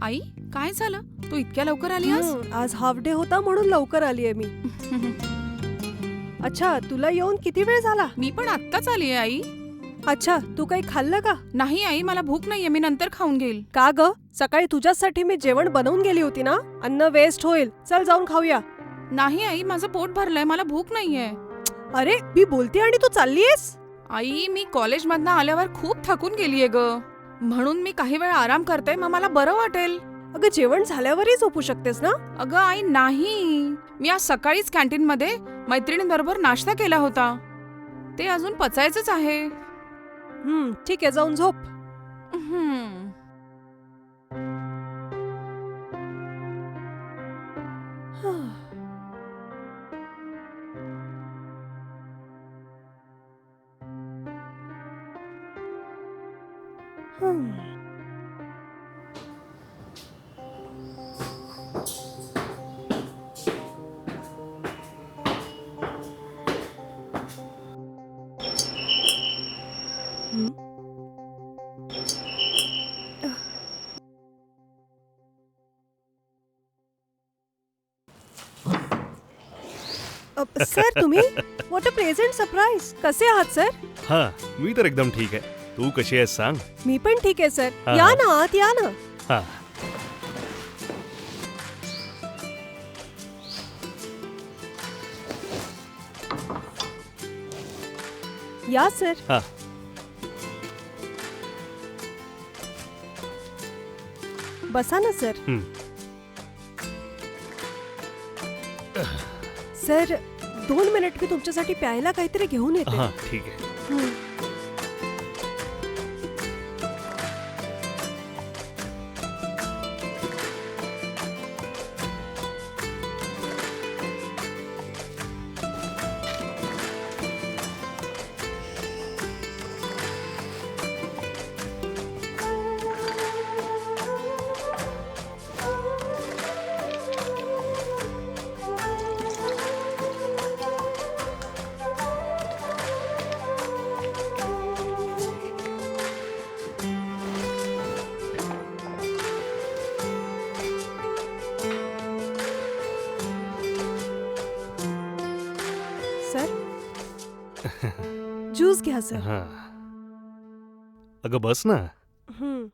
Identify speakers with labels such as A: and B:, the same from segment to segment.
A: आई, काय झालं? तू इतक्या लवकर आली आज?
B: आज हाफ डे होता म्हणून लवकर आलीये मी. अच्छा, तुला येऊन किती वेळ झाला?
A: मी पण आत्ताच आलीये आई.
B: अच्छा, तू काही खाल्लं का?
A: नाही आई, मला भूक नाहीये, मी नंतर खाऊन घेईल.
B: का ग? सकाळी तुझ्यासाठी मी जेवण बनवून गेली होती ना. अन्न वेस्ट होईल. चल जाऊन खाऊया.
A: नाही आई, माझं पोट भरलंय, मला भूक नाहीये.
B: अरे, मी बोलते आणि तू चाललीयस?
A: आई, मी कॉलेजमधनं आल्यावर खूप थकून गेलीये ग, म्हणून मी काही वेळ आराम करते, मग मला बरं वाटेल.
B: अगं, जेवण झाल्यावरही झोपू शकतेस ना?
A: अगं आई नाही, मी आज सकाळीच कॅन्टीनमध्ये मैत्रिणींबरोबर नाश्ता केला होता, ते अजून पचायचंच आहे.
B: ठीक आहे, जाऊन झोप. सर, तुम्ही? What a pleasant surprise. कसे आहात सर?
C: हा, मी तर एकदम ठीक आहे. तू कशी आहेस सांग?
B: मी पण ठीक आहे सर.
C: हा,
B: या
C: हा.
B: ना आत, या ना.
C: हा.
B: या सर.
C: हा.
B: बसा ना सर.
C: हं.
B: सर, 2 मिनिट मी तुमच्यासाठी प्यायला काहीतरी घेऊन येते.
C: हा, ठीक आहे.
B: सर, ज्यूस घ्या सर.
C: हा. अगं बस ना.
B: हं.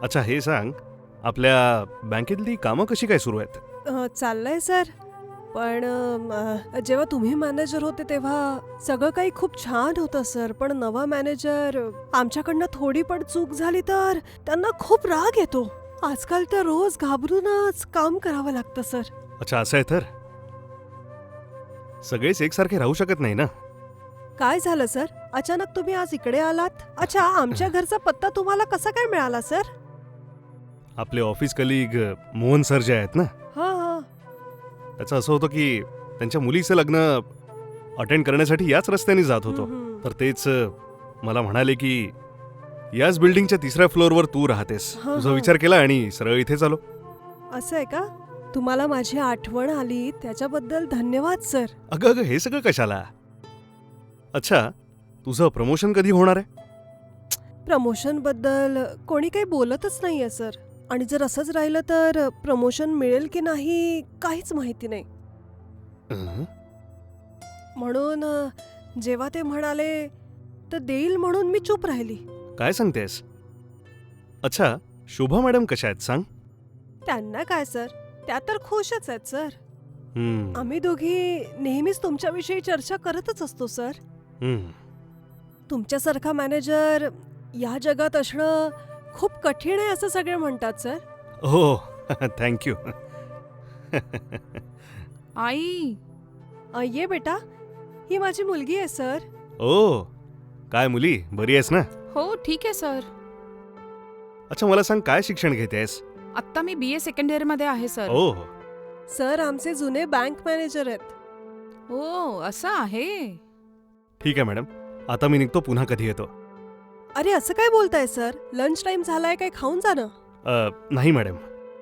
C: अच्छा, हे सांग, आपल्या बँकेतली कामं कशी काय सुरू आहेत?
B: चाललंय सर, पण जेव्हा तुम्ही मॅनेजर होते तेव्हा सगळं काही खूप छान होतं सर. पण नवा मॅनेजर, आमच्याकडनं थोडी पण चूक झाली तर त्यांना खूप राग येतो. आजकाल तर रोज घाबरूनच काम करावं लागतं सर.
C: अच्छा, असं आहे तर सगळेच एकसारखे राहू शकत नाही ना.
B: काय झालं सर? अचानक तुम्ही आज इकडे आलात? अच्छा, आमच्या घरचा पत्ता तुम्हाला कसा काय मिळाला सर?
C: आपले ऑफिस कलिग मोहन सर जे आहेत ना,
B: हा हा.
C: त्याचं असं होतं की त्यांच्या मुलीचं लग्न अटेंड करण्यासाठी याच रस्त्याने जात होतो.
B: हम्म.
C: तर तेच मला म्हणाले की याच बिल्डिंगच्या 3ऱ्या फ्लोअरवर तू राहतेस.
B: हा,
C: तुझा
B: हा.
C: विचार केला आणि सरळ इथेच आलो.
B: असं आहे का? तुम्हाला माझी आठवण आली त्याच्याबद्दल धन्यवाद सर.
C: अगं अगं हे सगळं कशाला? अच्छा, तुझं प्रमोशन कधी होणार आहे?
B: प्रमोशन बद्दल कोणी काही बोलतच नाहीये सर. आणि जर असंच राहिलं तर प्रमोशन मिळेल की नाही काहीच माहिती नाही.
C: अहं.
B: म्हणून जेव्हा ते म्हणाले तर देईल म्हणून मी चूप राहिली.
C: काय सांगतेस? अच्छा, शोभा मॅडम कशा आहेत सांग?
B: त्यांना काय सर, त्या तर खुशच आहेत सर.
C: हम्म,
B: आम्ही दोघी नेहमीच तुमच्याविषयी चर्चा करतच असतो सर.
C: हम्म.
B: तुमच्यासारखा मॅनेजर या जगात असणं खूप कठीण आहे असं सगळे म्हणतात सर.
C: हो थँक्यू.
A: आई,
B: ये बेटा, ही माझी मुलगी आहे सर.
C: ओ, काय मुली बरी आहेस ना?
A: हो ठीक आहे सर.
C: अच्छा, मला सांग काय शिक्षण घेतेस?
A: आत्ता मी BA सेकंड इयर मध्ये आहे सर.
C: ओ,
B: सर आमचे जुने बँक मॅनेजर आहेत.
A: हो असं आहे.
C: ठीक आहे मॅडम. आता मी निघतो, पुन्हा कधी येतो?
B: अरे असं काय बोलताय सर, लंच टाइम झालाय, काय खाऊन जा ना.
C: नाही मॅडम,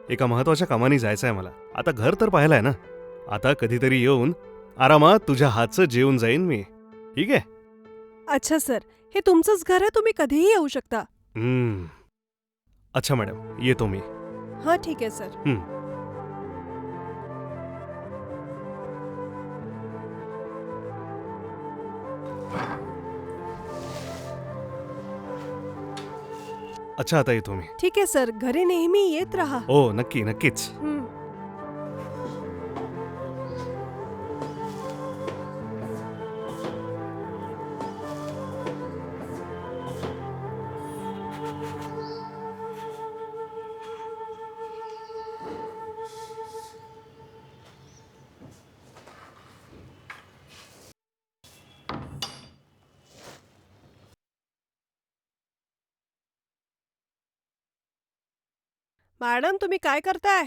C: एका महत्वाच्या कामाने जायचं आहे मला. आता घर तर पाहिलंय ना, आता कधीतरी येऊन आरामात तुझ्या हातचं जेवून जाईन मी. ठीक आहे?
B: अच्छा सर, हे तुमचंच घर आहे, तुम्ही कधीही येऊ शकता.
C: हम्म. अच्छा मॅडम, येतो मी.
B: हा ठीक आहे सर.
C: अच्छा, आता येतो मी.
B: ठीक आहे सर, घरी नेहमी येत राहा.
C: हो नक्की, नक्कीच.
B: हं. मॅडम तुम्ही काय करताय?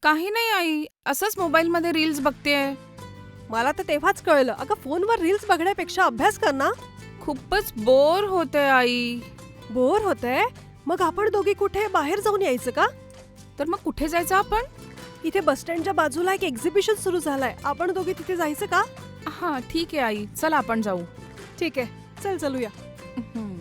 A: काही नाही आई, असंच मोबाईल मध्ये रील्स बघतेय.
B: मला तर तेव्हाच कळलं. अगं फोनवर रील्स बघण्यापेक्षा अभ्यास कर ना.
A: खूपच बोर होते आई.
B: बोर होतंय? मग आपण दोघी कुठे बाहेर जाऊन यायचं का?
A: तर मग कुठे जायचं आपण?
B: इथे बस स्टँडच्या बाजूला एक एक्झिबिशन सुरू झालंय, आपण दोघी तिथे जायचं का?
A: हा ठीक आहे आई, चला आपण जाऊ.
B: ठीक आहे, चल चलूया.
A: हम्म.